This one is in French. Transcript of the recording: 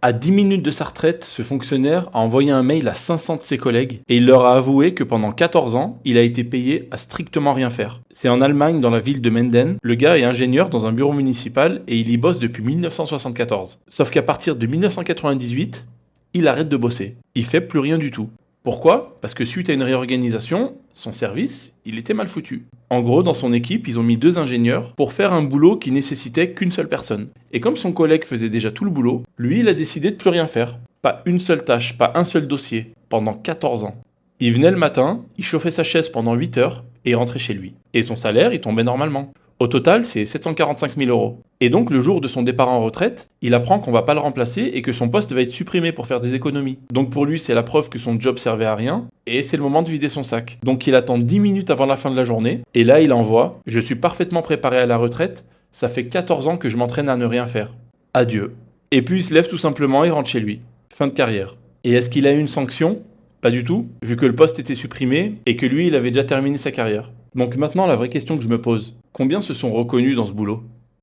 À 10 minutes de sa retraite, ce fonctionnaire a envoyé un mail à 500 de ses collègues et il leur a avoué que pendant 14 ans, il a été payé à strictement rien faire. C'est en Allemagne, dans la ville de Menden. Le gars est ingénieur dans un bureau municipal et il y bosse depuis 1974. Sauf qu'à partir de 1998, il arrête de bosser. Il fait plus rien du tout. Pourquoi? Parce que suite à une réorganisation, son service, il était mal foutu. En gros, dans son équipe, ils ont mis 2 ingénieurs pour faire un boulot qui nécessitait qu'une seule personne. Et comme son collègue faisait déjà tout le boulot, lui, il a décidé de plus rien faire. Pas une seule tâche, pas un seul dossier, pendant 14 ans. Il venait le matin, il chauffait sa chaise pendant 8 heures et il rentrait chez lui. Et son salaire, il tombait normalement. Au total, c'est 745 000 euros. Et donc, le jour de son départ en retraite, il apprend qu'on va pas le remplacer et que son poste va être supprimé pour faire des économies. Donc pour lui, c'est la preuve que son job servait à rien et c'est le moment de vider son sac. Donc il attend 10 minutes avant la fin de la journée et là, il envoie: je suis parfaitement préparé à la retraite, ça fait 14 ans que je m'entraîne à ne rien faire. Adieu. Et puis il se lève tout simplement et rentre chez lui. Fin de carrière. Et est-ce qu'il a eu une sanction? Pas du tout, vu que le poste était supprimé et que lui, il avait déjà terminé sa carrière. Donc maintenant, la vraie question que je me pose: combien se sont reconnus dans ce boulot?